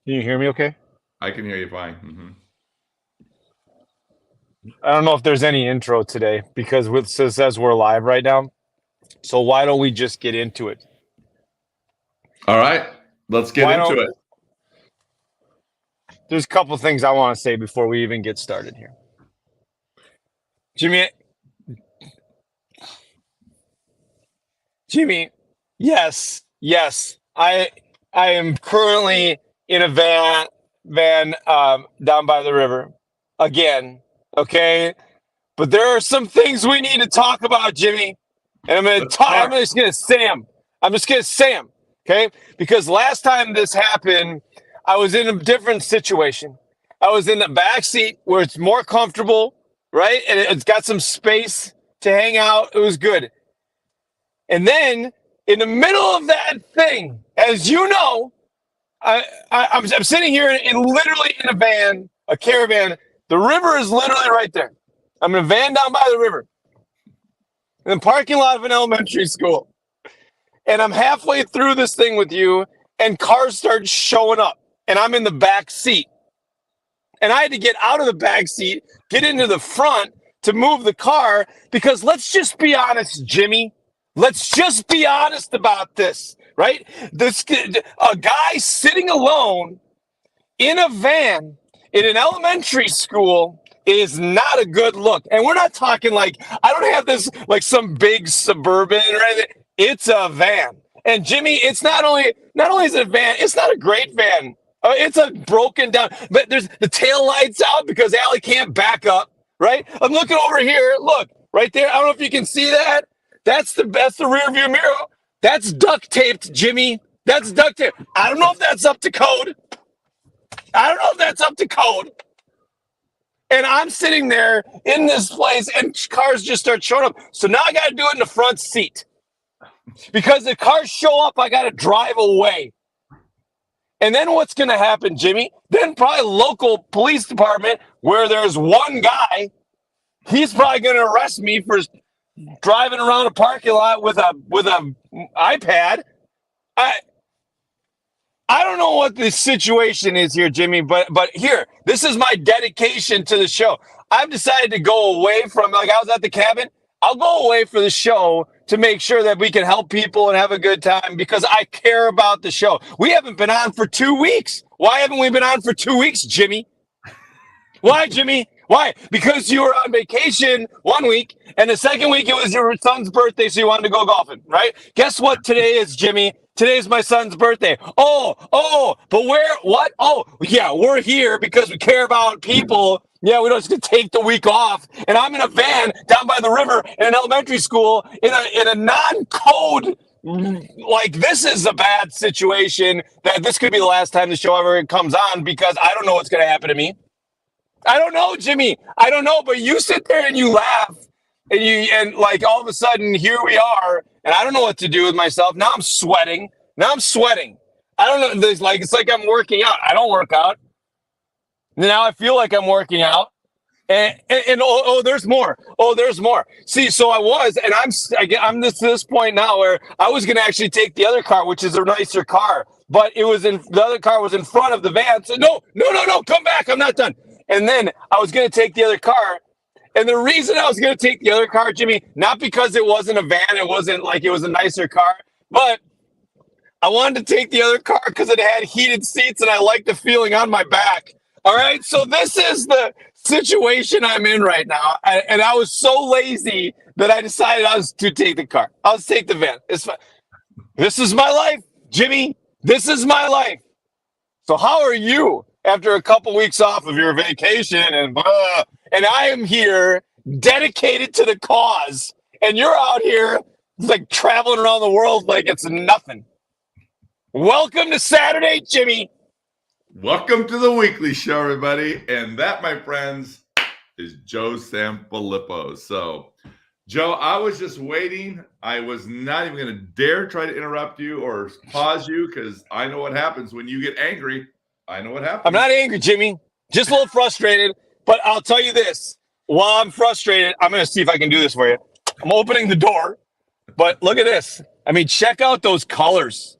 Can you hear me okay? I can hear you fine. I don't know if there's any intro today because it says we're live right now. So why don't we just get into it? All right, let's get Why into don't it. There's a couple things I want to say before we even get started here. Jimmy, Jimmy, yes. I am currently in a van down by the river again. Okay. But there are some things we need to talk about, Jimmy. And I'm gonna Let's talk. I'm talk. just gonna say them. I'm just gonna say them. Okay, because last time this happened, I was in a different situation. I was in the back seat where it's more comfortable, right, and it's got some space to hang out. It was good. And then in the middle of that thing, as you know, I'm sitting here in literally in a van, a caravan. The river is literally right there. I'm in a van down by the river in the parking lot of an elementary school. And I'm halfway through this thing with you, and cars start showing up, and I'm in the back seat. And I had to get out of the back seat, get into the front to move the car because let's just be honest, Jimmy. Let's just be honest about this, right? This a guy sitting alone in a van in an elementary school is not a good look. And we're not talking like I don't have this like some big suburban or anything. It's a van. And Jimmy, it's not only is it a van, it's not a great van. It's a broken down, but there's the tail lights out because Allie can't back up, right? I'm looking over here. Look, right there. I don't know if you can see that. That's the rear view mirror. That's duct taped, Jimmy. That's duct tape. I don't know if that's up to code. I don't know if that's up to code. And I'm sitting there in this place, and cars just start showing up. So now I got to do it in the front seat because the cars show up. I got to drive away. And then what's going to happen, Jimmy? Then probably local police department where there's one guy. He's probably going to arrest me for driving around a parking lot with a iPad. I don't know what the situation is here, Jimmy, but here, this is my dedication to the show. I've decided to go away from like I was at the cabin. I'll go away for the show to make sure that we can help people and have a good time because I care about the show. We haven't been on for 2 weeks. Why haven't we been on for 2 weeks, Jimmy? Why, Jimmy? Why? Because you were on vacation 1 week, and the second week it was your son's birthday, so you wanted to go golfing, right? Guess what today is, Jimmy? Today's my son's birthday. But where? What? Oh, yeah, we're here because we care about people. Yeah, we don't just take the week off. And I'm in a van down by the river in an elementary school in a non-code. Like this is a bad situation. That this could be the last time the show ever comes on because I don't know what's going to happen to me. I don't know, Jimmy. I don't know, but you sit there and you laugh and like all of a sudden here we are, and I don't know what to do with myself. Now I'm sweating. I don't know. There's like it's like I'm working out. I don't work out. Now I feel like I'm working out. And there's more. Oh, there's more. See, so I was, and I'm this point now where I was going to actually take the other car, which is a nicer car, but the other car was in front of the van. So no, come back. I'm not done. And then I was going to take the other car. And the reason I was going to take the other car, Jimmy, not because it wasn't a van, it wasn't like it was a nicer car, but I wanted to take the other car because it had heated seats and I liked the feeling on my back. All right. So this is the situation I'm in right now. And I was so lazy that I decided I was to take the car. I'll take the van. It's fine. This is my life, Jimmy. This is my life. So how are you after a couple weeks off of your vacation and I am here dedicated to the cause and you're out here like traveling around the world like it's nothing. Welcome to Saturday, Jimmy. Welcome to the weekly show, everybody. And that, my friends, is Joe Sanfilippo. So, Joe, I was just waiting. I was not even going to dare try to interrupt you or pause you because I know what happens when you get angry. I know what happens. I'm not angry, Jimmy. Just a little frustrated. But I'll tell you this. While I'm frustrated, I'm going to see if I can do this for you. I'm opening the door. But look at this. I mean, check out those colors.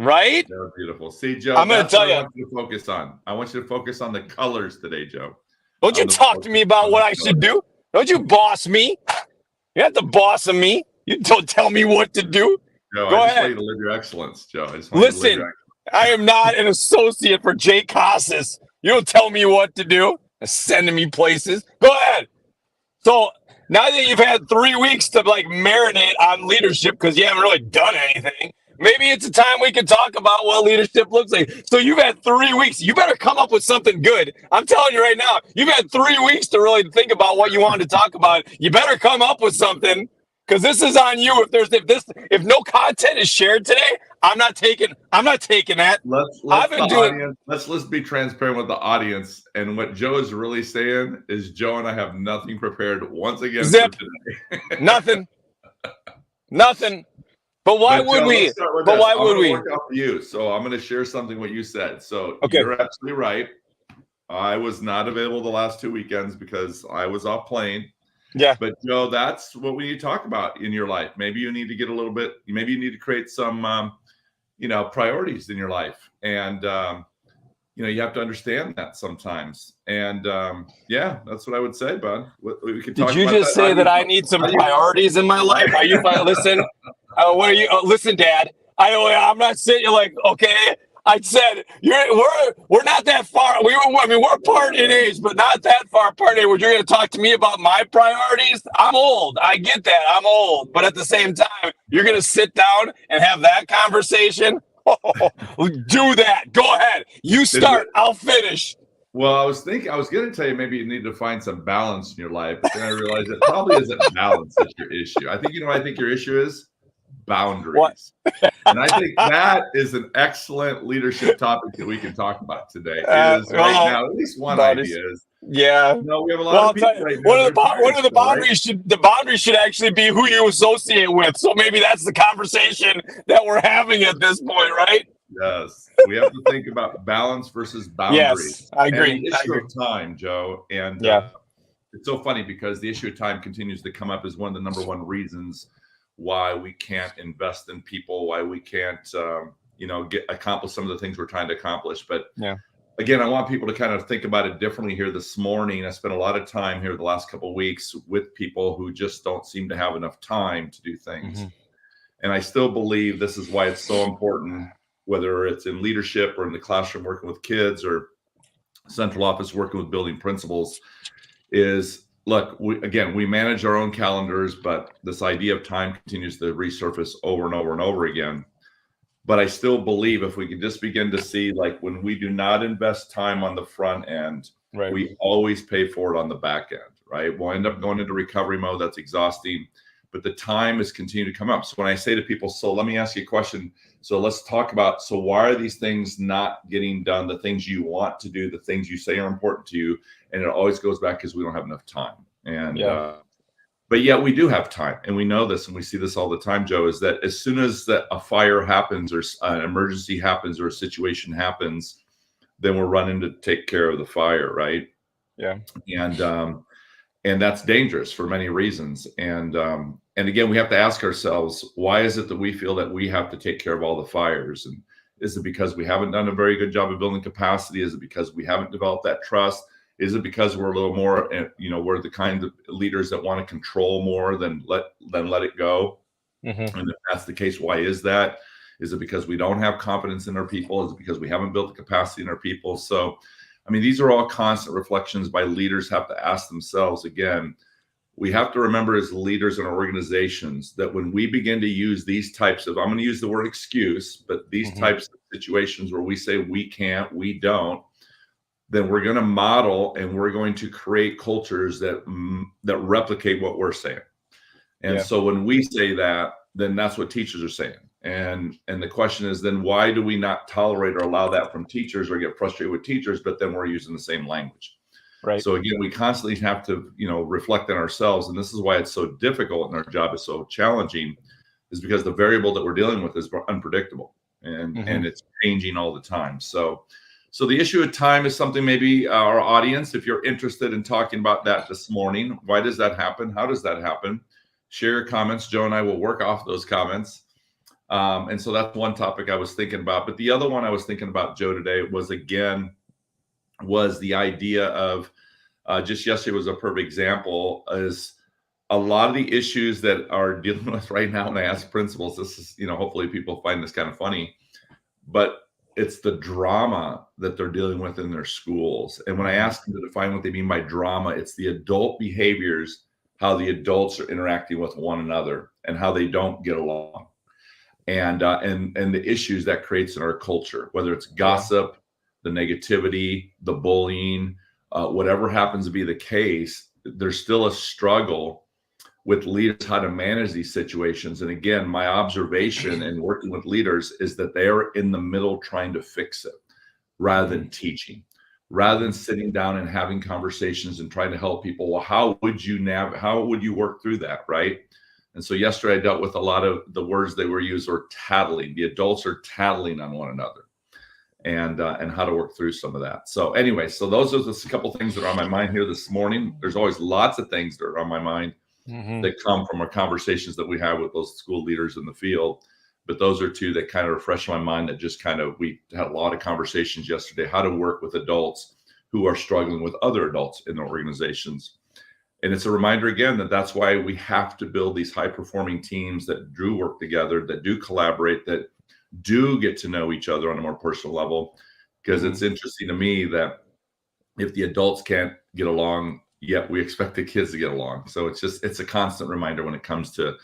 Right? They're beautiful. See, Joe, I'm going to that's tell what I you. want you to focus on. I want you to focus on the colors today, Joe. Don't you talk to me about what I should do. Don't you boss me. You have to boss me. You don't tell me what to do. Joe, Go I just ahead. want you to live your excellence, Joe. I just want you to live Listen, your excellence. I am not an associate for Jay Casas. You don't tell me what to do. Sending me places. Go ahead. So now that you've had 3 weeks to like marinate on leadership because you haven't really done anything, maybe it's a time we can talk about what leadership looks like. So you've had 3 weeks. You better come up with something good. I'm telling you right now, you've had 3 weeks to really think about what you wanted to talk about. You better come up with something because this is on you. If no content is shared today, I'm not taking that. Let's be transparent with the audience. And what Joe is really saying is Joe and I have nothing prepared once again Zip. for today. Nothing. But why would we? But why would we? Work off you. So I'm going to share something what you said. So okay. You're absolutely right. I was not available the last 2 weekends because I was off playing. Yeah. But Joe, that's what we need to talk about in your life. Maybe you need to get a little bit. Maybe you need to create some, priorities in your life, and you have to understand that sometimes. And that's what I would say, bud. We could talk. Did you just say that I need some priorities in my life? Are you listen? What are you? Listen, Dad. I'm not sitting like okay. I said we're not that far. We're apart in age, but not that far apart in age. Where you're going to talk to me about my priorities? I'm old. I get that. I'm old, but at the same time, you're going to sit down and have that conversation. Do that. Go ahead. You start. I'll finish. Well, I was going to tell you maybe you need to find some balance in your life, but then I realized it probably isn't balance that's your issue. I think I think your issue is boundaries. And I think that is an excellent leadership topic that we can talk about today. Now, at least one idea is. Yeah. No, we have a lot of people right now. One of the boundaries should actually be who you associate with. So maybe that's the conversation that we're having at this point, right? Yes. We have to think about balance versus boundaries. Yes, I agree. And the issue of time, Joe. And it's so funny because the issue of time continues to come up as one of the number one reasons why we can't invest in people, why we can't, accomplish some of the things we're trying to accomplish. But again, I want people to kind of think about it differently here this morning. I spent a lot of time here the last couple of weeks with people who just don't seem to have enough time to do things. Mm-hmm. And I still believe this is why it's so important, whether it's in leadership or in the classroom working with kids or central office working with building principals, is look, we manage our own calendars, but this idea of time continues to resurface over and over and over again. But I still believe if we can just begin to see, like when we do not invest time on the front end, we always pay for it on the back end, right? We'll end up going into recovery mode. That's exhausting, but the time is continuing to come up. So when I say to people, so let me ask you a question. So let's talk about, so why are these things not getting done? The things you want to do, the things you say are important to you. And it always goes back because we don't have enough time. And, but yet we do have time, and we know this, and we see this all the time, Joe, is that as soon as a fire happens or an emergency happens or a situation happens, then we're running to take care of the fire, right? Yeah. And that's dangerous for many reasons. And again, we have to ask ourselves, why is it that we feel that we have to take care of all the fires? And is it because we haven't done a very good job of building capacity? Is it because we haven't developed that trust? Is it because we're a little more, we're the kind of leaders that want to control more than let it go? Mm-hmm. And if that's the case, why is that? Is it because we don't have confidence in our people? Is it because we haven't built the capacity in our people? So, I mean, these are all constant reflections by leaders have to ask themselves. Again, we have to remember as leaders in our organizations that when we begin to use these types of, I'm going to use the word excuse, but these types of situations where we say we can't, we don't, then we're going to model and we're going to create cultures that replicate what we're saying. And so when we say that, then that's what teachers are saying. And the question is then why do we not tolerate or allow that from teachers or get frustrated with teachers, but then we're using the same language. Right. So again, we constantly have to, reflect on ourselves. And this is why it's so difficult and our job is so challenging, is because the variable that we're dealing with is unpredictable and it's changing all the time. So the issue of time is something maybe our audience, if you're interested in talking about that this morning, why does that happen? How does that happen? Share your comments. Joe and I will work off those comments. And so that's one topic I was thinking about. But the other one I was thinking about, Joe, today was the idea of just yesterday was a perfect example, is a lot of the issues that are dealing with right now. When I ask principals, this is, hopefully people find this kind of funny, but it's the drama that they're dealing with in their schools. And when I ask them to define what they mean by drama, it's the adult behaviors, how the adults are interacting with one another and how they don't get along. And the issues that creates in our culture, whether it's gossip, the negativity, the bullying, whatever happens to be the case, there's still a struggle with leaders how to manage these situations. And again, my observation in working with leaders is that they are in the middle trying to fix it rather than teaching, rather than sitting down and having conversations and trying to help people. Well, how would you work through that, right? And so yesterday I dealt with a lot of the words they were used were tattling. The adults are tattling on one another, and how to work through some of that. So anyway, so those are just a couple things that are on my mind here this morning. There's always lots of things that are on my mind that come from our conversations that we have with those school leaders in the field. But those are two that kind of refresh my mind, that just we had a lot of conversations yesterday, how to work with adults who are struggling with other adults in their organizations. And it's a reminder again that that's why we have to build these high performing teams that do work together, that do collaborate, that do get to know each other on a more personal level. Because it's interesting to me that if the adults can't get along, yet we expect the kids to get along. So it's a constant reminder when it comes to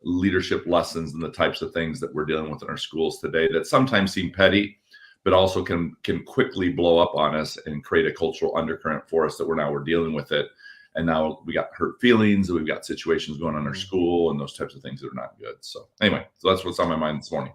leadership lessons and the types of things that we're dealing with in our schools today that sometimes seem petty, but also can quickly blow up on us and create a cultural undercurrent for us that we're dealing with it. And now we got hurt feelings, and we've got situations going on in our school and those types of things that are not good. So anyway, so that's what's on my mind this morning.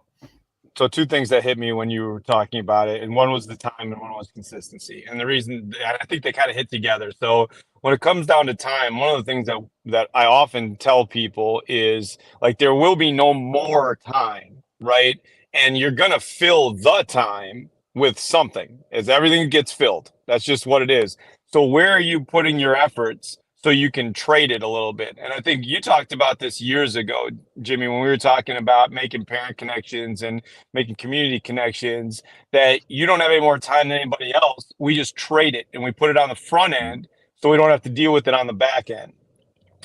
So two things that hit me when you were talking about it, and one was the time and one was consistency. And the reason, I think they kind of hit together. So when it comes down to time, one of the things that I often tell people is, like, there will be no more time, right? And you're going to fill the time with something as everything gets filled. That's just what it is. So where are you putting your efforts so you can trade it a little bit? And I think you talked about this years ago, Jimmy, when we were talking about making parent connections and making community connections, that you don't have any more time than anybody else. We just trade it and we put it on the front end so we don't have to deal with it on the back end.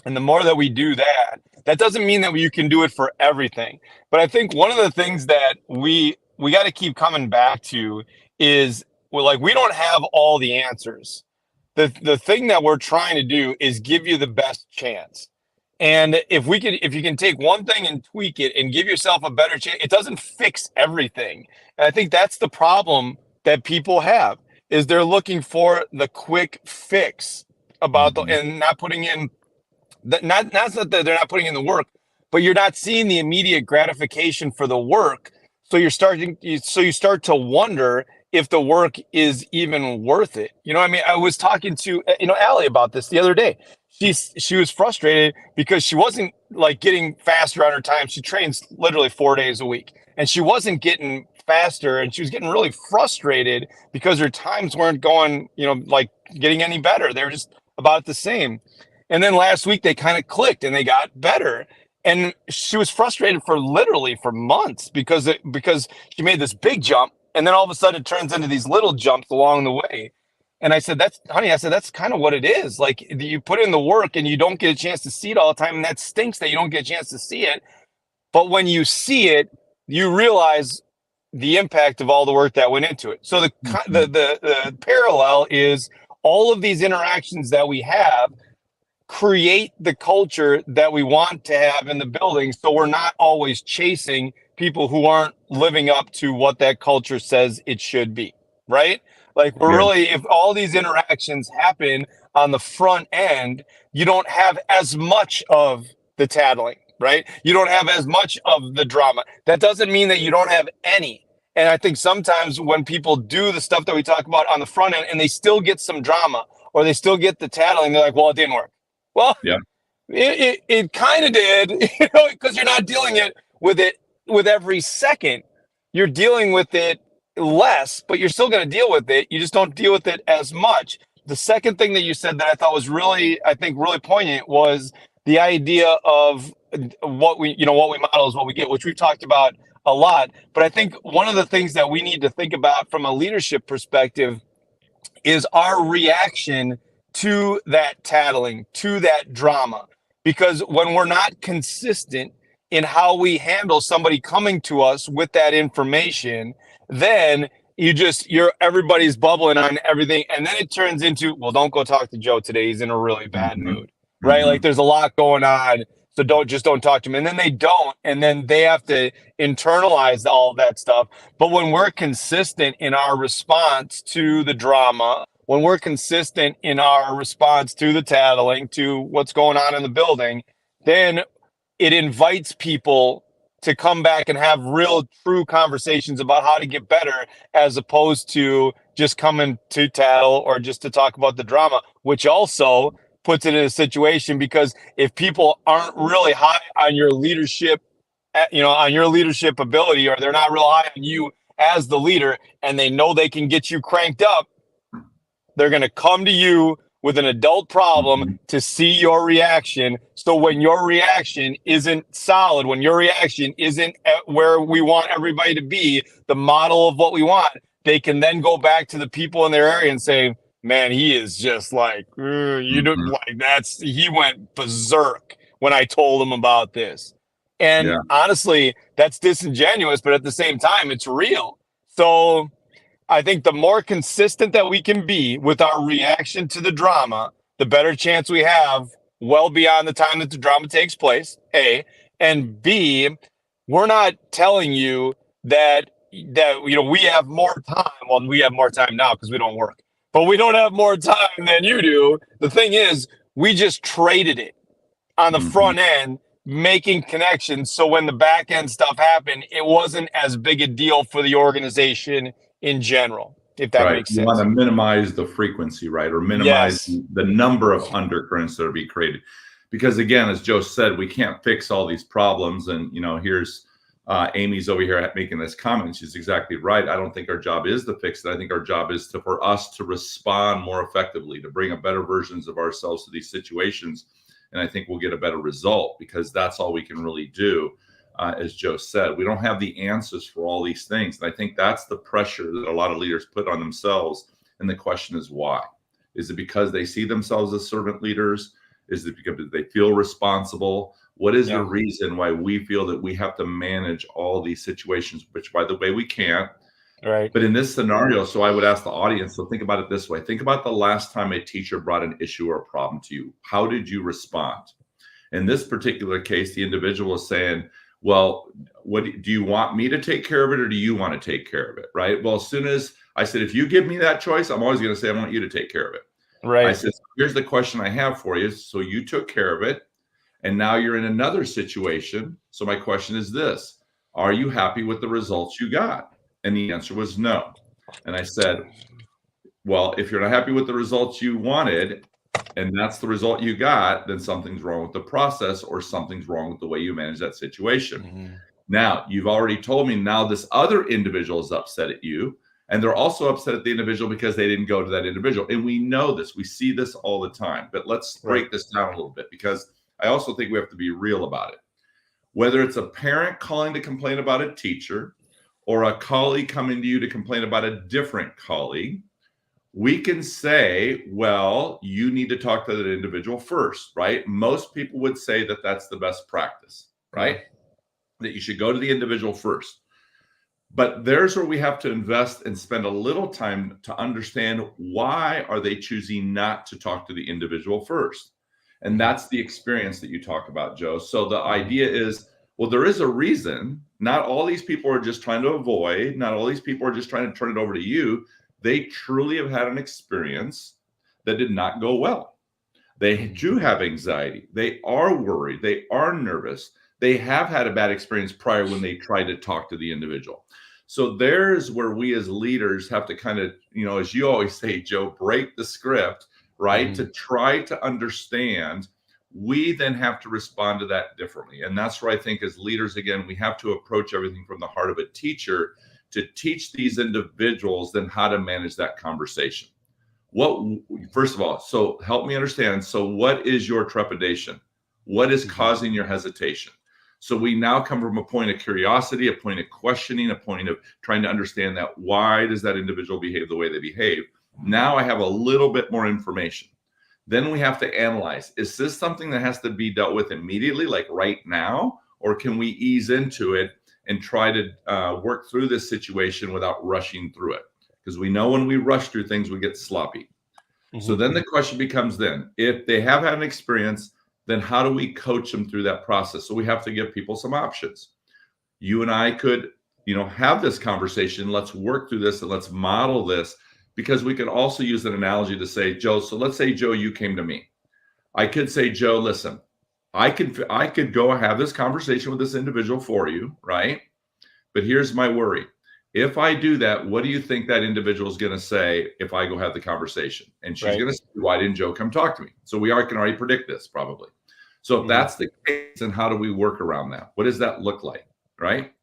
And the more that we do that, that doesn't mean that you can do it for everything. But I think one of the things that we got to keep coming back to is, we don't have all the answers. The thing that we're trying to do is give you the best chance. And if you can take one thing and tweak it and give yourself a better chance, it doesn't fix everything. And I think that's the problem that people have, is they're looking for the quick fix about and not putting in not that they're not putting in the work, but you're not seeing the immediate gratification for the work. So you start to wonder if the work is even worth it. I was talking to, Allie about this the other day. She was frustrated because she wasn't getting faster on her time. She trains literally 4 days a week, and she wasn't getting faster, and she was getting really frustrated because her times weren't going, getting any better. They were just about the same. And then last week they kind of clicked and they got better. And she was frustrated for months because she made this big jump, and then all of a sudden it turns into these little jumps along the way. And I said, that's kind of what it is. Like, you put in the work and you don't get a chance to see it all the time. And that stinks that you don't get a chance to see it. But when you see it, you realize the impact of all the work that went into it. So the parallel is all of these interactions that we have create the culture that we want to have in the building. So we're not always chasing people who aren't living up to what that culture says it should be, right? If all these interactions happen on the front end, you don't have as much of the tattling, right? You don't have as much of the drama. That doesn't mean that you don't have any. And I think sometimes when people do the stuff that we talk about on the front end and they still get some drama or they still get the tattling, they're like, well, it didn't work. Well, yeah, it kind of did, because you're not dealing with every second. You're dealing with it less, but you're still going to deal with it. You just don't deal with it as much. The second thing that you said that I thought was really poignant was the idea of what we model is what we get, which we've talked about a lot. But I think one of the things that we need to think about from a leadership perspective is our reaction to that tattling, to that drama. Because when we're not consistent in how we handle somebody coming to us with that information, then you're everybody's bubbling on everything. And then it turns into, well, don't go talk to Joe today. He's in a really bad mood, right? Like there's a lot going on. So don't talk to him. And then they don't. And then they have to internalize all that stuff. But when we're consistent in our response to the drama, when we're consistent in our response to the tattling, to what's going on in the building, then it invites people to come back and have real, true conversations about how to get better, as opposed to just coming to tattle or just to talk about the drama, which also puts it in a situation, because if people aren't really high on your leadership, on your leadership ability, or they're not real high on you as the leader, and they know they can get you cranked up, they're going to come to you with an adult problem to see your reaction. So when your reaction isn't solid, when your reaction isn't at where we want everybody to be, the model of what we want, they can then go back to the people in their area and say, man, he is just like, you don't like he went berserk when I told him about this. And honestly, that's disingenuous, but at the same time, it's real. So I think the more consistent that we can be with our reaction to the drama, the better chance we have well beyond the time that the drama takes place, A. And B, we're not telling you that we have more time. Well, we have more time now because we don't work. But we don't have more time than you do. The thing is, we just traded it on the front end, making connections. So when the back end stuff happened, it wasn't as big a deal for the organization in general, if that makes sense. You want to minimize the frequency, right? Or minimize the number of undercurrents that are being created. Because again, as Joe said, we can't fix all these problems. And, here's Amy's over here making this comment. She's exactly right. I don't think our job is to fix it. I think our job is for us to respond more effectively, to bring up better versions of ourselves to these situations. And I think we'll get a better result, because that's all we can really do. As Joe said, we don't have the answers for all these things. And I think that's the pressure that a lot of leaders put on themselves. And the question is why? Is it because they see themselves as servant leaders? Is it because they feel responsible? What is the reason why we feel that we have to manage all these situations, which, by the way, we can't. Right. But in this scenario, so I would ask the audience, so think about it this way. Think about the last time a teacher brought an issue or a problem to you. How did you respond? In this particular case, the individual is saying, well, what do you want me to take care of it, or do you want to take care of it? Right. Well, as soon as I said, if you give me that choice, I'm always going to say, I want you to take care of it. Right. I said, here's the question I have for you. So you took care of it, and now you're in another situation. So my question is this: are you happy with the results you got? And the answer was no. And I said, well, if you're not happy with the results you wanted, and that's the result you got, then something's wrong with the process, or something's wrong with the way you manage that situation. Now, you've already told me now this other individual is upset at you, and they're also upset at the individual because they didn't go to that individual. And we know this. We see this all the time. But let's break this down a little bit, because I also think we have to be real about it. Whether it's a parent calling to complain about a teacher, or a colleague coming to you to complain about a different colleague, we can say, well, you need to talk to that individual first, right? Most people would say that that's the best practice, right? That you should go to the individual first. But there's where we have to invest and spend a little time to understand, why are they choosing not to talk to the individual first? And that's the experience that you talk about, Joe. So the idea is, well, there is a reason. Not all these people are just trying to avoid. Not all these people are just trying to turn it over to you. They truly have had an experience that did not go well. They do have anxiety. They are worried. They are nervous. They have had a bad experience prior when they tried to talk to the individual. So there's where we as leaders have to kind of, as you always say, Joe, break the script, right? To try to understand. We then have to respond to that differently. And that's where I think as leaders, again, we have to approach everything from the heart of a teacher, to teach these individuals then how to manage that conversation. First of all, so help me understand. So what is your trepidation? What is causing your hesitation? So we now come from a point of curiosity, a point of questioning, a point of trying to understand that why does that individual behave the way they behave? Now I have a little bit more information. Then we have to analyze, is this something that has to be dealt with immediately, like right now, or can we ease into it and try to work through this situation without rushing through it? Because we know when we rush through things, we get sloppy. So then the question becomes then, if they have had an experience, then how do we coach them through that process? So we have to give people some options. You and I could, have this conversation. Let's work through this and let's model this, because we could also use an analogy to say, Joe, so let's say, Joe, you came to me. I could say, Joe, listen, I could go have this conversation with this individual for you, right? But here's my worry. If I do that, what do you think that individual is going to say if I go have the conversation? And she's going to say, why didn't Joe come talk to me? So we can already predict this probably. So if that's the case, then how do we work around that? What does that look like, right?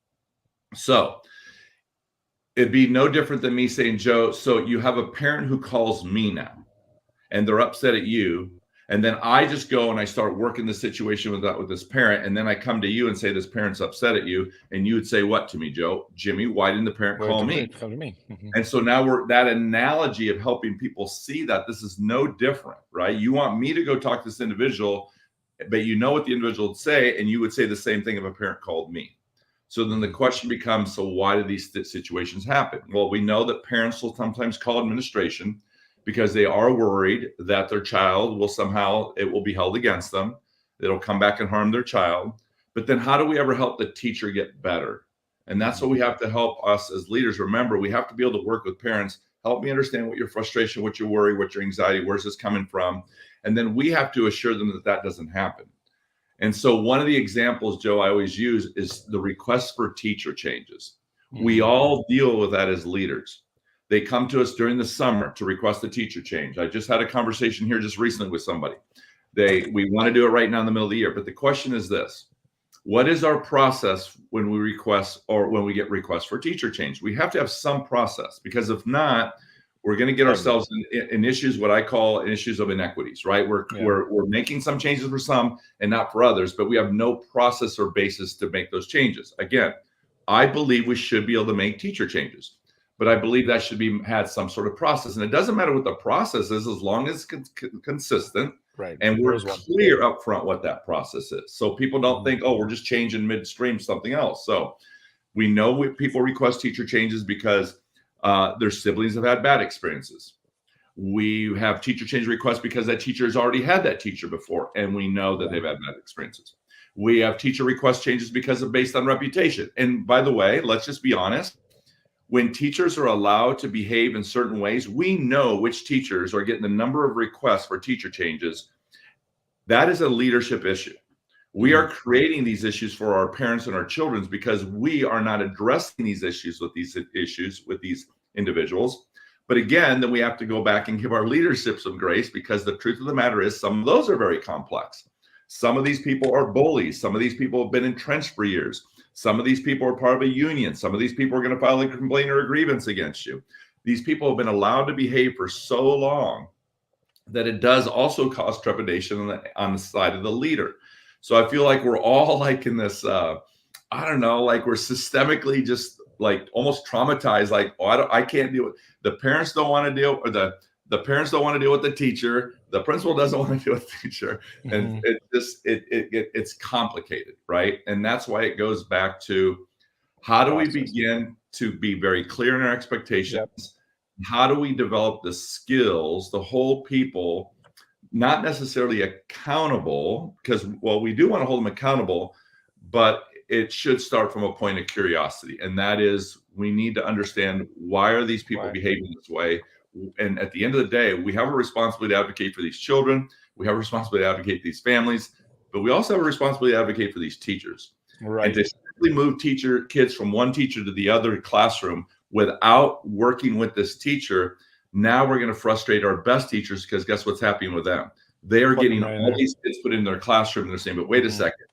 So it'd be no different than me saying, Joe, so you have a parent who calls me now and they're upset at you. And then I just go and I start working the situation with this parent. And then I come to you and say, this parent's upset at you. And you would say what to me, Joe? Jimmy, why didn't the parent call me? And so now we're that analogy of helping people see that this is no different, right? You want me to go talk to this individual, but you know what the individual would say. And you would say the same thing if a parent called me. So then the question becomes, so why do these situations happen? Well, we know that parents will sometimes call administration because they are worried that their child will it will be held against them. It'll come back and harm their child. But then how do we ever help the teacher get better? And that's what we have to help us as leaders. Remember, we have to be able to work with parents. Help me understand what your frustration, what your worry, what your anxiety, where's this coming from? And then we have to assure them that doesn't happen. And so one of the examples, Joe, I always use is the request for teacher changes. We all deal with that as leaders. They come to us during the summer to request a teacher change. I just had a conversation here just recently with somebody. We want to do it right now in the middle of the year. But the question is this: what is our process when we request or when we get requests for teacher change? We have to have some process, because if not, we're going to get ourselves in issues, what I call issues of inequities, right? We're making some changes for some and not for others, but we have no process or basis to make those changes. Again, I believe we should be able to make teacher changes, but I believe that should had some sort of process. And it doesn't matter what the process is, as long as it's consistent, right? And we're clear up front what that process is. So people don't think, oh, we're just changing midstream something else. So we know people request teacher changes because their siblings have had bad experiences. We have teacher change requests because that teacher has already had that teacher before, and we know that they've had bad experiences. We have teacher request changes because of based on reputation. And by the way, let's just be honest. When teachers are allowed to behave in certain ways, we know which teachers are getting the number of requests for teacher changes. That is a leadership issue. We are creating these issues for our parents and our children because we are not addressing these issues with these individuals. But again, then we have to go back and give our leadership some grace, because the truth of the matter is some of those are very complex. Some of these people are bullies. Some of these people have been entrenched for years. Some of these people are part of a union. Some of these people are going to file a complaint or a grievance against you. These people have been allowed to behave for so long that it does also cause trepidation on the side of the leader. So I feel like we're all like in this, like we're systemically just like almost traumatized. Like, oh, I can't deal with the parents don't want to deal, or the parents don't want to deal with the teacher. The principal doesn't want to deal with the teacher. And it's complicated, right? And that's why it goes back to how do we begin to be very clear in our expectations? Yep. How do we develop the skills to hold people not necessarily accountable, because, well, we do want to hold them accountable, but it should start from a point of curiosity. And that is, we need to understand, why are these people behaving this way? And at the end of the day, we have a responsibility to advocate for these children. We have a responsibility to advocate for these families, but we also have a responsibility to advocate for these teachers. Right. And to simply move kids from one teacher to the other classroom without working with this teacher, now we're going to frustrate our best teachers, because guess what's happening with them? They are getting all these kids put in their classroom, and they're saying, but wait a second,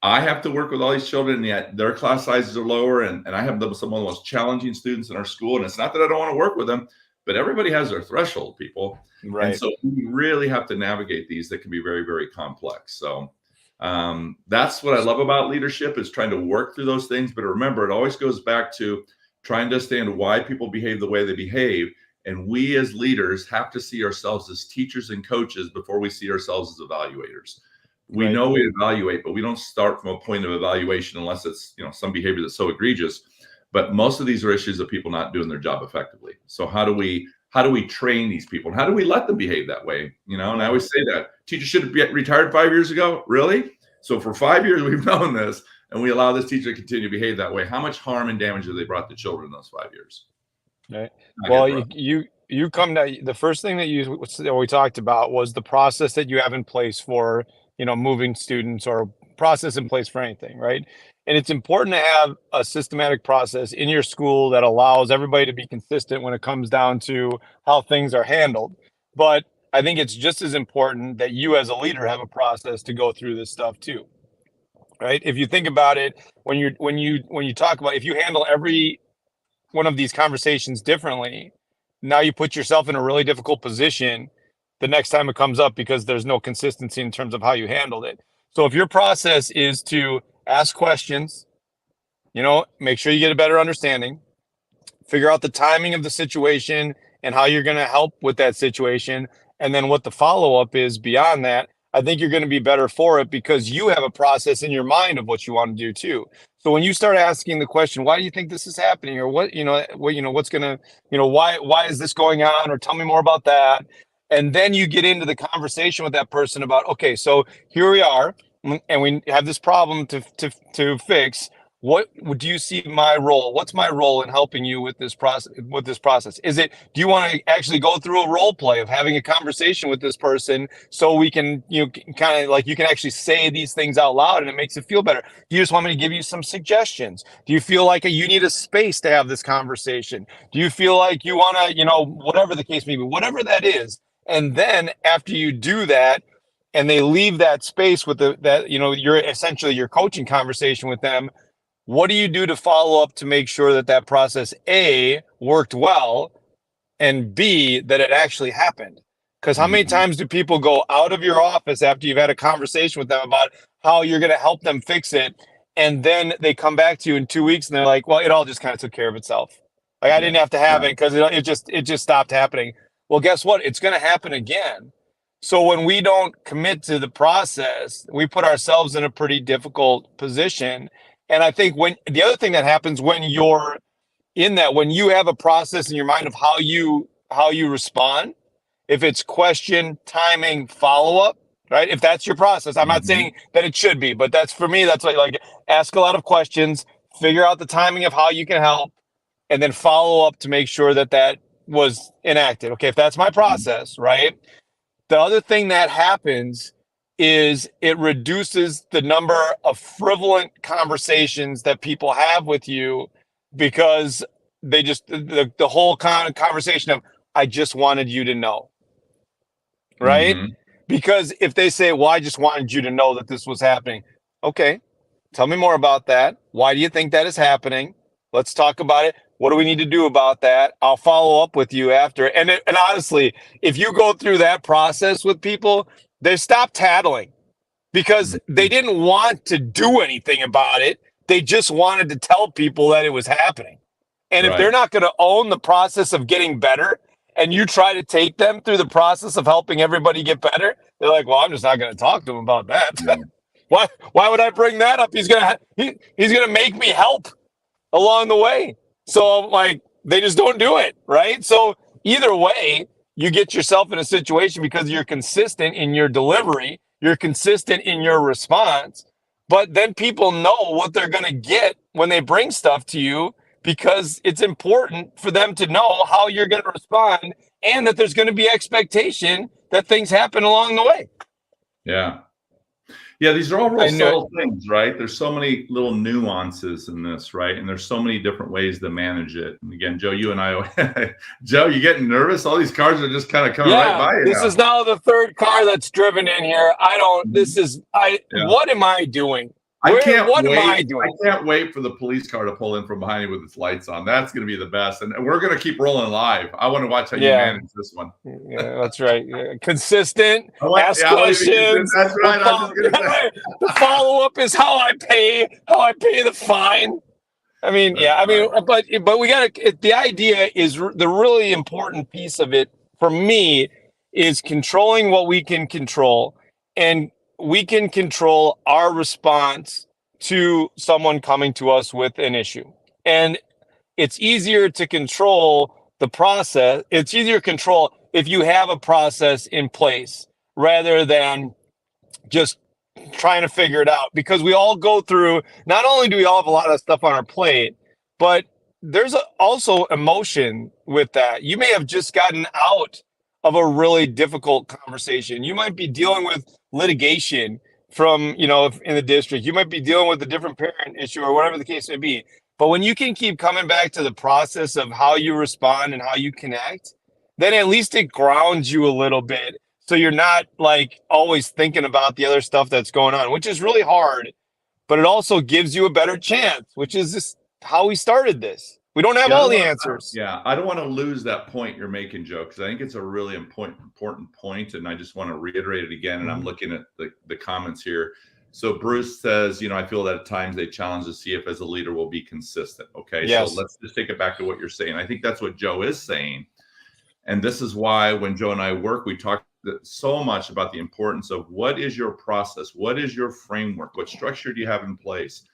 I have to work with all these children, and yet their class sizes are lower, and I have some of the most challenging students in our school. And it's not that I don't want to work with them, but everybody has their threshold, people. Right. And so we really have to navigate these that can be very, very complex. So That's what I love about leadership, is trying to work through those things. But remember, it always goes back to trying to understand why people behave the way they behave. And we as leaders have to see ourselves as teachers and coaches before we see ourselves as evaluators. We Right. know we evaluate, but we don't start from a point of evaluation unless it's, some behavior that's so egregious. But most of these are issues of people not doing their job effectively. So how do we train these people? And how do we let them behave that way? And I always say that teachers should have been retired 5 years ago. Really? So for 5 years, we've known this, and we allow this teacher to continue to behave that way. How much harm and damage have they brought to children in those 5 years? Right. Well, you come to the first thing that we talked about was the process that you have in place for, moving students, or process in place for anything, right? And it's important to have a systematic process in your school that allows everybody to be consistent when it comes down to how things are handled. But I think it's just as important that you as a leader have a process to go through this stuff too. Right? If you think about it, when you talk about, if you handle every one of these conversations differently, now you put yourself in a really difficult position the next time it comes up, because there's no consistency in terms of how you handled it. So if your process is to ask questions, make sure you get a better understanding, figure out the timing of the situation and how you're going to help with that situation, and then what the follow-up is beyond that, I think you're going to be better for it, because you have a process in your mind of what you want to do too. So when you start asking the question, why do you think this is happening? Or what's going to, why is this going on? Or tell me more about that. And then you get into the conversation with that person about, okay, so here we are, and we have this problem to fix. What do you see my role? What's my role in helping you with this process? Is it, do you want to actually go through a role play of having a conversation with this person, so we can, kind of like, you can actually say these things out loud and it makes it feel better? Do you just want me to give you some suggestions? Do you feel like you need a space to have this conversation? Do you feel like you want to, whatever the case may be, whatever that is. And then after you do that, and they leave that space with you're essentially your coaching conversation with them, what do you do to follow up to make sure that process A worked well, and B, that it actually happened? Because how many times do people go out of your office after you've had a conversation with them about how you're going to help them fix it, and then they come back to you in 2 weeks and they're like, well, it all just kind of took care of itself. Like, I didn't have to have it because it just stopped happening. Well, guess what? It's going to happen again. So when we don't commit to the process, we put ourselves in a pretty difficult position. And I think the other thing that happens when you're in that, when you have a process in your mind of how you respond, if it's question, timing, follow-up, right? If that's your process, I'm not saying that it should be, but that's, for me, that's like ask a lot of questions, figure out the timing of how you can help, and then follow up to make sure that was enacted. Okay, if that's my process, right? The other thing that happens is it reduces the number of frivolous conversations that people have with you, because they just, the whole conversation of, I just wanted you to know, right? Because if they say, well, I just wanted you to know that this was happening. Okay, tell me more about that. Why do you think that is happening? Let's talk about it. What do we need to do about that? I'll follow up with you after. And honestly, if you go through that process with people, they stop tattling, because they didn't want to do anything about it. They just wanted to tell people that it was happening. And if they're not going to own the process of getting better, and you try to take them through the process of helping everybody get better, they're like, well, I'm just not going to talk to them about that. Why would I bring that up? He's going to make me help along the way. So like, they just don't do it, right? So either way, you get yourself in a situation, because you're consistent in your delivery, you're consistent in your response, but then people know what they're going to get when they bring stuff to you, because it's important for them to know how you're going to respond, and that there's going to be expectation that things happen along the way. Yeah, these are all real subtle things, right? There's so many little nuances in this, right? And there's so many different ways to manage it. And again, Joe, you and I, Joe, you getting nervous? All these cars are just kind of coming right by you. This is now the third car that's driven in here. What am I doing? What am I doing? I can't wait for the police car to pull in from behind you with its lights on. That's going to be the best. And we're going to keep rolling live. I want to watch how you manage this one. Yeah, that's right. Consistent. Ask questions. That's right. The follow-up is how I pay the fine. I mean, but we got to, the idea is the really important piece of it for me is controlling what we can control, and we can control our response to someone coming to us with an issue. And it's easier to control the process. It's easier to control if you have a process in place rather than just trying to figure it out, because we all go through, not only do we all have a lot of stuff on our plate, but there's also emotion with that. You may have just gotten out of a really difficult conversation. You might be dealing with litigation from, in the district. You might be dealing with a different parent issue or whatever the case may be. But when you can keep coming back to the process of how you respond and how you connect, then at least it grounds you a little bit. So you're not like always thinking about the other stuff that's going on, which is really hard, but it also gives you a better chance, which is just how we started this. We don't have all the answers. Yeah, I don't want to lose that point you're making, Joe, because I think it's a really important point, and I just want to reiterate it again. And I'm looking at the comments here. So Bruce says, I feel that at times they challenge to see if as a leader will be consistent. Okay, yes. So let's just take it back to what you're saying. I think that's what Joe is saying. And this is why when Joe and I work, we talk so much about the importance of what is your process? What is your framework? What structure do you have in place?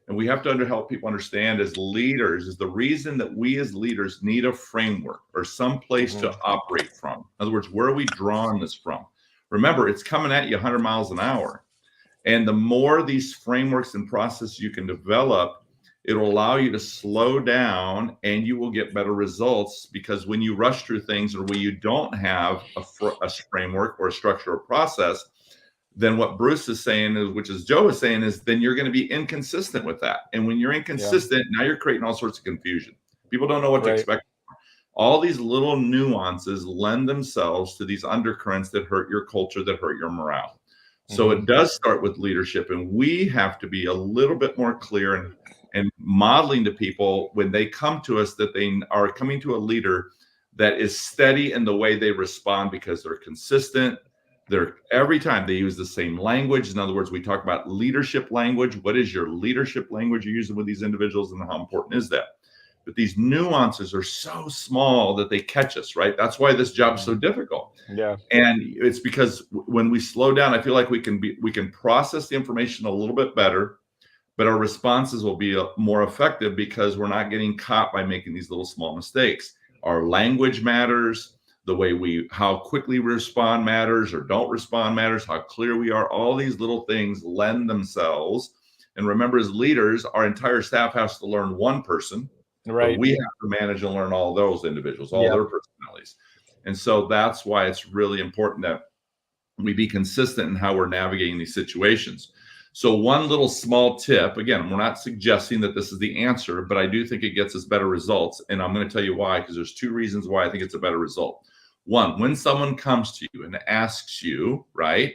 And we have to help people understand as leaders is the reason that we as leaders need a framework or some place to operate from. In other words, where are we drawing this from? Remember, it's coming at you 100 miles an hour. And the more these frameworks and processes you can develop, it will allow you to slow down and you will get better results, because when you rush through things or when you don't have a framework or a structure or process, then what Bruce is saying is, which is Joe is saying, is then you're going to be inconsistent with that. And when you're inconsistent, now you're creating all sorts of confusion. People don't know what to expect. All these little nuances lend themselves to these undercurrents that hurt your culture, that hurt your morale. So it does start with leadership, and we have to be a little bit more clear and modeling to people when they come to us that they are coming to a leader that is steady in the way they respond, because they're consistent. Every time they use the same language. In other words, we talk about leadership language. What is your leadership language you're using with these individuals, and how important is that? But these nuances are so small that they catch us, right? That's why this job's so difficult. Yeah. And it's because when we slow down, I feel like we can process the information a little bit better, but our responses will be more effective because we're not getting caught by making these little small mistakes. Our language matters. The way how quickly we respond matters or don't respond matters, how clear we are. All these little things lend themselves. And remember, as leaders, our entire staff has to learn one person. Right. But we have to manage and learn all those individuals, all their personalities. And so that's why it's really important that we be consistent in how we're navigating these situations. So one little small tip, again, we're not suggesting that this is the answer, but I do think it gets us better results. And I'm going to tell you why, because there's two reasons why I think it's a better result. One, when someone comes to you and asks you, right,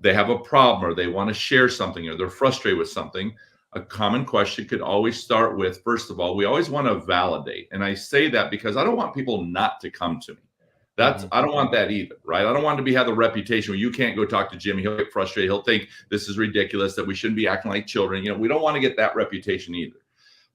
they have a problem or they want to share something or they're frustrated with something, a common question could always start with, first of all, we always want to validate. And I say that because I don't want people not to come to me. I don't want that either, right? I don't want to have the reputation where you can't go talk to Jimmy. He'll get frustrated. He'll think this is ridiculous, that we shouldn't be acting like children. We don't want to get that reputation either.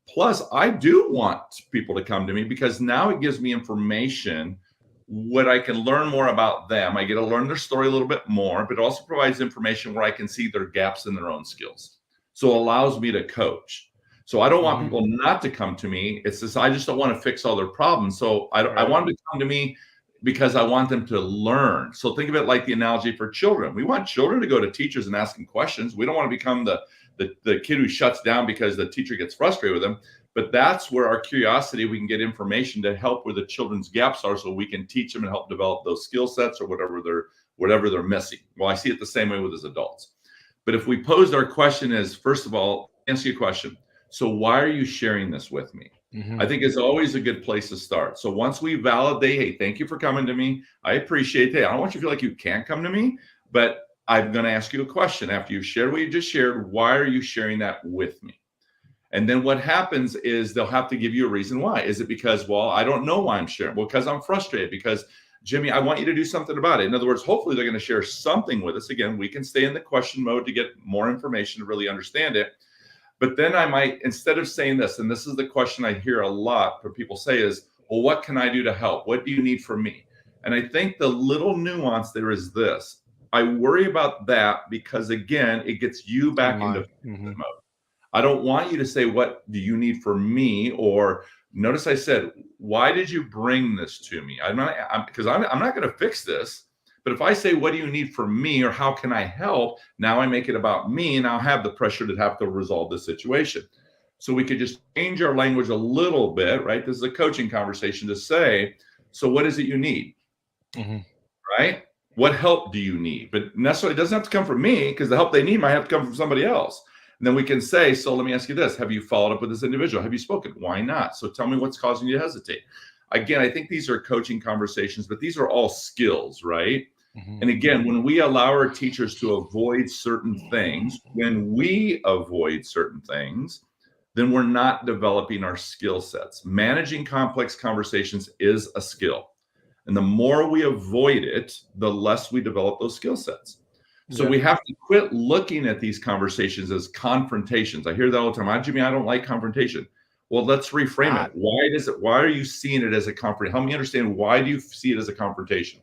Plus, I do want people to come to me because now it gives me information what I can learn more about them. I get to learn their story a little bit more, but it also provides information where I can see their gaps in their own skills. So it allows me to coach. So I don't want people not to come to me. It's just, I just don't want to fix all their problems. So I want them to come to me because I want them to learn. So think of it like the analogy for children. We want children to go to teachers and ask them questions. We don't want to become the kid who shuts down because the teacher gets frustrated with them. But that's where our curiosity, we can get information to help where the children's gaps are so we can teach them and help develop those skill sets or whatever they're missing. Well, I see it the same way with as adults. But if we posed our question as, first of all, answer your question. So why are you sharing this with me? I think it's always a good place to start. So once we validate, hey, thank you for coming to me. I appreciate it. I don't want you to feel like you can't come to me, but I'm going to ask you a question after you share what you just shared. Why are you sharing that with me? And then what happens is they'll have to give you a reason why. Is it because, well, I don't know why I'm sharing? Well, because I'm frustrated. Because, Jimmy, I want you to do something about it. In other words, hopefully they're going to share something with us. Again, we can stay in the question mode to get more information to really understand it. But then I might, instead of saying this, and this is the question I hear a lot from people say is, well, what can I do to help? What do you need from me? And I think the little nuance there is this. I worry about that because, again, it gets you back into mode. I don't want you to say, what do you need from me? Or notice I said, why did you bring this to me? I'm not going to fix this. But if I say, what do you need from me? Or how can I help? Now I make it about me and I'll have the pressure to have to resolve the situation. So we could just change our language a little bit, right? This is a coaching conversation to say, so what is it you need? Right? What help do you need? But necessarily it doesn't have to come from me because the help they need might have to come from somebody else. And then we can say, so let me ask you this. Have you followed up with this individual? Have you spoken? Why not? So tell me what's causing you to hesitate. Again, I think these are coaching conversations, but these are all skills, right? And again, when we allow our teachers to avoid certain things, then we're not developing our skill sets. Managing complex conversations is a skill. And the more we avoid it, the less we develop those skill sets. So we have to quit looking at these conversations as confrontations. I hear that all the time. Jimmy, I don't like confrontation. Well, let's reframe it. Why are you seeing it as a confrontation? Help me understand, why do you see it as a confrontation?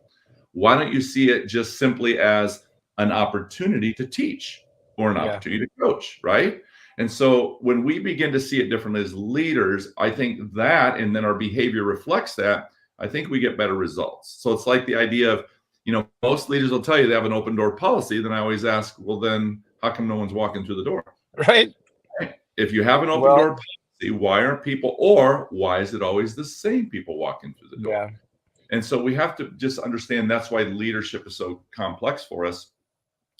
Why don't you see it just simply as an opportunity to teach or an opportunity to coach, right? And so when we begin to see it differently as leaders, I think that, and then our behavior reflects that, I think we get better results. So it's like the idea of, most leaders will tell you they have an open door policy. Then I always ask, well, then how come no one's walking through the door? Right. If you have an open door policy, why aren't people, or why is it always the same people walking through the door? Yeah. And so we have to just understand that's why leadership is so complex for us.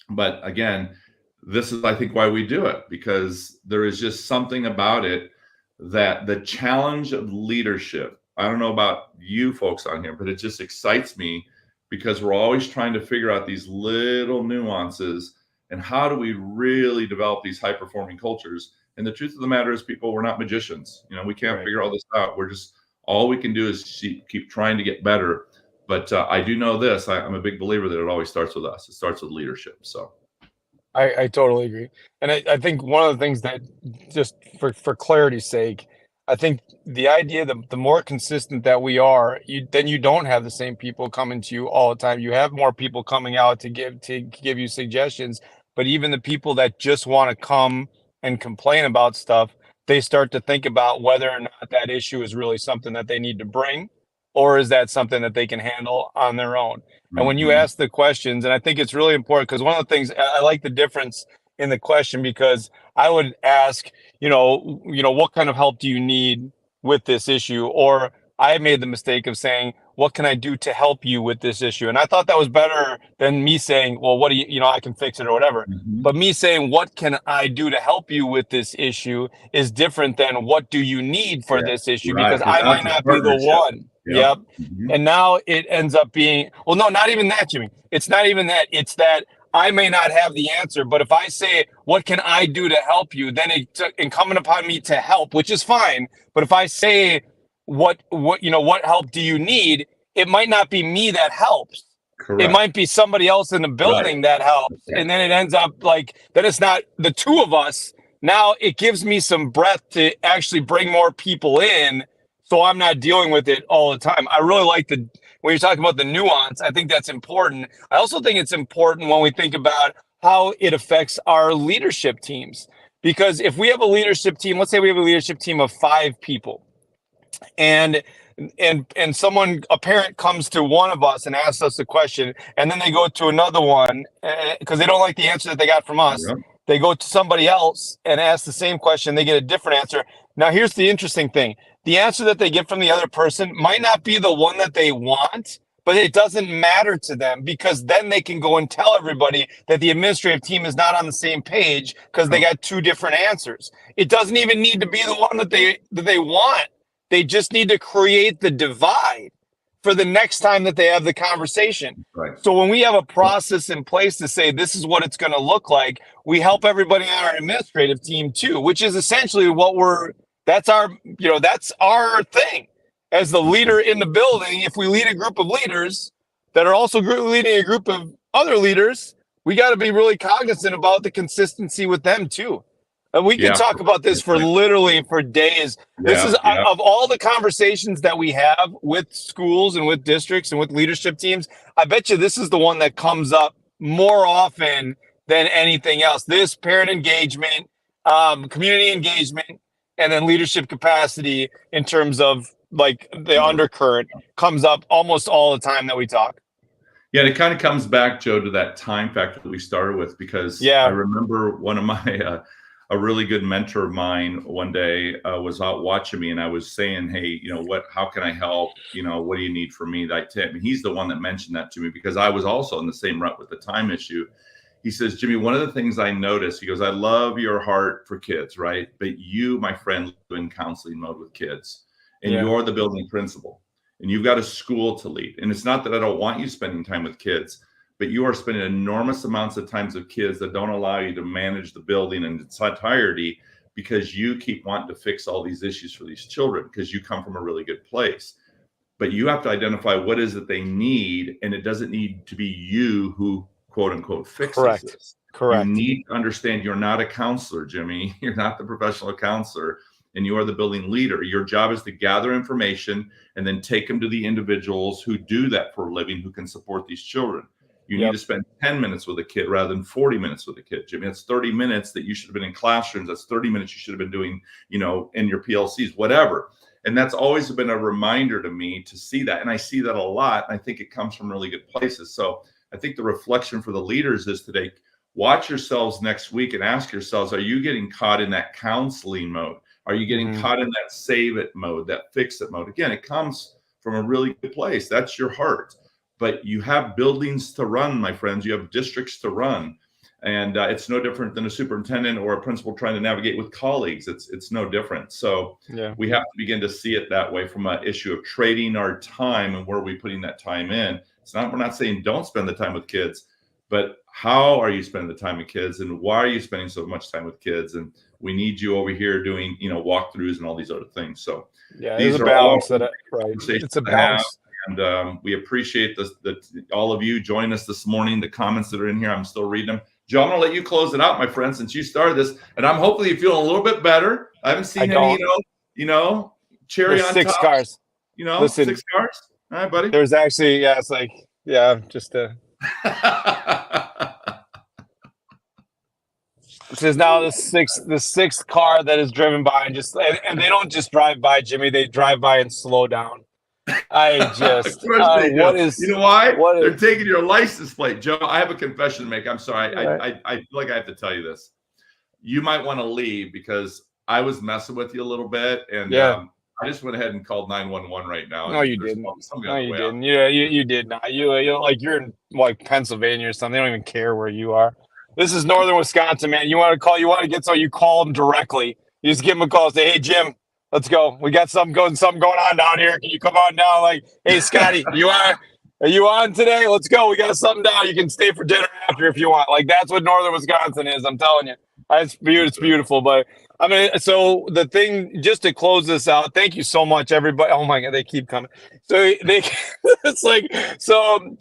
But again, this is, I think, why we do it, because there is just something about it that the challenge of leadership, I don't know about you folks on here, but it just excites me because we're always trying to figure out these little nuances and how do we really develop these high performing cultures. And the truth of the matter is, people, we're not magicians. We can't figure all this out. We're just, all we can do is keep trying to get better. But I do know this. I'm a big believer that it always starts with us. It starts with leadership. So I totally agree. And I think one of the things that, just for clarity's sake, I think the idea that the more consistent that we are, then you don't have the same people coming to you all the time. You have more people coming out to give you suggestions. But even the people that just want to come and complain about stuff, they start to think about whether or not that issue is really something that they need to bring, or is that something that they can handle on their own? And when you ask the questions, and I think it's really important, because one of the things I like the difference in the question, because I would ask, what kind of help do you need with this issue? Or I made the mistake of saying, what can I do to help you with this issue? And I thought that was better than me saying, well, what do you, I can fix it or whatever. But me saying, what can I do to help you with this issue is different than what do you need for this issue? Because I might not be the one. Yep. And now it ends up being, well, no, not even that, Jimmy. It's not even that. It's that I may not have the answer, but if I say, what can I do to help you? Then it's incumbent upon me to help, which is fine. But if I say, what help do you need? It might not be me that helps. Correct. It might be somebody else in the building that helps. And then it ends up then it's not the two of us. Now it gives me some breath to actually bring more people in, so I'm not dealing with it all the time. I really like when you're talking about the nuance, I think that's important. I also think it's important when we think about how it affects our leadership teams. Because if we have a leadership team, let's say we have a leadership team of 5 people, and a parent comes to one of us and asks us a question, and then they go to another one because they don't like the answer that they got from us. Yep. They go to somebody else and ask the same question. They get a different answer. Now, here's the interesting thing. The answer that they get from the other person might not be the one that they want, but it doesn't matter to them, because then they can go and tell everybody that the administrative team is not on the same page because they got 2 different answers. It doesn't even need to be the one that they want. They just need to create the divide for the next time that they have the conversation. Right. So when we have a process in place to say this is what it's going to look like, we help everybody on our administrative team too, which is essentially that's our thing. As the leader in the building, if we lead a group of leaders that are also leading a group of other leaders, we got to be really cognizant about the consistency with them too. And we can talk about this for days. This is of all the conversations that we have with schools and with districts and with leadership teams, I bet you this is the one that comes up more often than anything else. This parent engagement, community engagement, and then leadership capacity in terms of like the undercurrent comes up almost all the time that we talk. Yeah, and it kind of comes back, Joe, to that time factor that we started with, because I remember one of my a really good mentor of mine one day was out watching me, and I was saying, hey, how can I help? What do you need from me? He's the one that mentioned that to me, because I was also in the same rut with the time issue. He says, Jimmy, one of the things I noticed, he goes, I love your heart for kids, right? But you, my friend, live in counseling mode with kids, and you're the building principal, and you've got a school to lead. And it's not that I don't want you spending time with kids, but you are spending enormous amounts of times with kids that don't allow you to manage the building in its entirety, because you keep wanting to fix all these issues for these children because you come from a really good place. But you have to identify what is it they need, and it doesn't need to be you who, quote unquote, fixes this. Correct. You need to understand you're not a counselor, Jimmy. You're not the professional counselor, and you are the building leader. Your job is to gather information and then take them to the individuals who do that for a living, who can support these children. You need to spend 10 minutes with a kid rather than 40 minutes with a kid, Jimmy. That's 30 minutes that you should have been in classrooms. That's 30 minutes you should have been doing, in your PLCs, whatever. And that's always been a reminder to me to see that. And I see that a lot. And I think it comes from really good places. So I think the reflection for the leaders is today, watch yourselves next week and ask yourselves, are you getting caught in that counseling mode? Are you getting caught in that save it mode, that fix it mode? Again, it comes from a really good place. That's your heart. But you have buildings to run, my friends. You have districts to run. And it's no different than a superintendent or a principal trying to navigate with colleagues. It's no different. So we have to begin to see it that way, from an issue of trading our time and where are we putting that time in. We're not saying don't spend the time with kids, but how are you spending the time with kids, and why are you spending so much time with kids? And we need you over here doing, walkthroughs and all these other things. So these are balance right. It's a balance. And we appreciate all of you joining us this morning. The comments that are in here, I'm still reading them. Joe, I'm going to let you close it out, my friend, since you started this. And I'm hopefully feeling a little bit better. I haven't seen any, cherry on 6 top. Cars. Listen, 6 cars. All right, buddy. There's actually, it's like, just a. This is now the sixth car that is driven by, and they don't just drive by, Jimmy. They drive by and slow down. I just what is, you know why? They're taking your license plate, Joe. I have a confession to make. I'm sorry. I feel like I have to tell you this. You might want to leave, because I was messing with you a little bit, and I just went ahead and called 911 right now. No, you didn't. No, you didn't. Yeah, you did not. You're in like Pennsylvania or something. They don't even care where you are. This is northern Wisconsin, man. You want to get you call them directly. You just give them a call. Say, hey, Jim, let's go. We got something going on down here. Can you come on down? Like, hey, Scotty, are you on today? Let's go. We got something down. You can stay for dinner after if you want. Like, that's what northern Wisconsin is. I'm telling you. It's beautiful. But I mean, so the thing, just to close this out, thank you so much, everybody. Oh my God, they keep coming. So it's like, so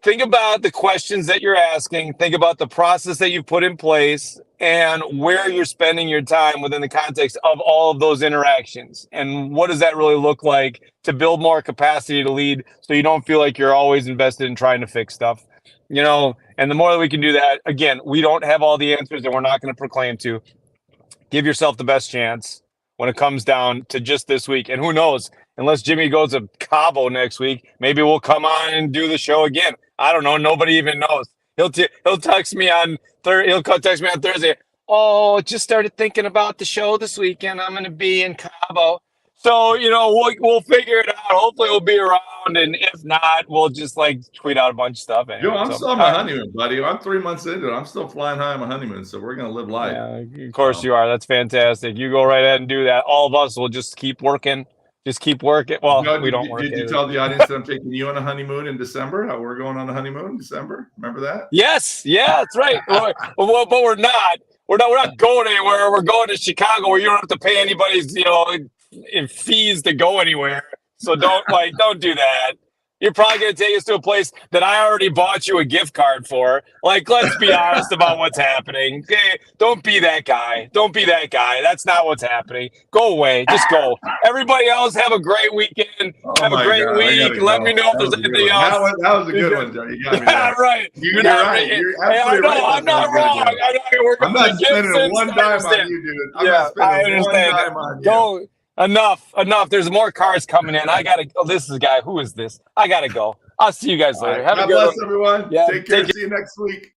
think about the questions that you're asking. Think about the process that you've put in place and where you're spending your time within the context of all of those interactions. And what does that really look like to build more capacity to lead, so you don't feel like you're always invested in trying to fix stuff, and the more that we can do that, again, we don't have all the answers, and we're not going to proclaim to. Give yourself the best chance when it comes down to just this week. And who knows, unless Jimmy goes to Cabo next week, maybe we'll come on and do the show again. I don't know. Nobody even knows. He'll text me on Thursday. Oh, just started thinking about the show this weekend. I'm going to be in Cabo. So, we'll figure it out. Hopefully we'll be around. And if not, we'll just tweet out a bunch of stuff. Anyway. Yo, I'm still on my honeymoon, buddy. I'm 3 months into it. I'm still flying high on my honeymoon. So we're going to live life. Yeah, of course you are. That's fantastic. You go right ahead and do that. All of us will just keep working just keep working. Well, Joe, we don't work. Did you tell the audience that I'm taking you on a honeymoon in December? How we're going on a honeymoon in December? Remember that? Yes, yeah, that's right. Well, but we're not. We're not going anywhere. We're going to Chicago, where you don't have to pay anybody's, in fees to go anywhere. So don't do that. You're probably going to take us to a place that I already bought you a gift card for. Like, let's be honest about what's happening. Okay? Don't be that guy. Don't be that guy. That's not what's happening. Go away. Just go. Everybody else, have a great weekend. Have a great week. Let me know if there's anything else. That was a good one, Joe. You got me there. Right. You're right. You're absolutely right. I'm not wrong. I'm not spending one dime on you, dude. I'm not spending one dime on you. Go. Enough. There's more cars coming in. This is a guy. Who is this? I gotta go. I'll see you guys later. Have a good one. God bless everyone. Yeah, take care. See you next week.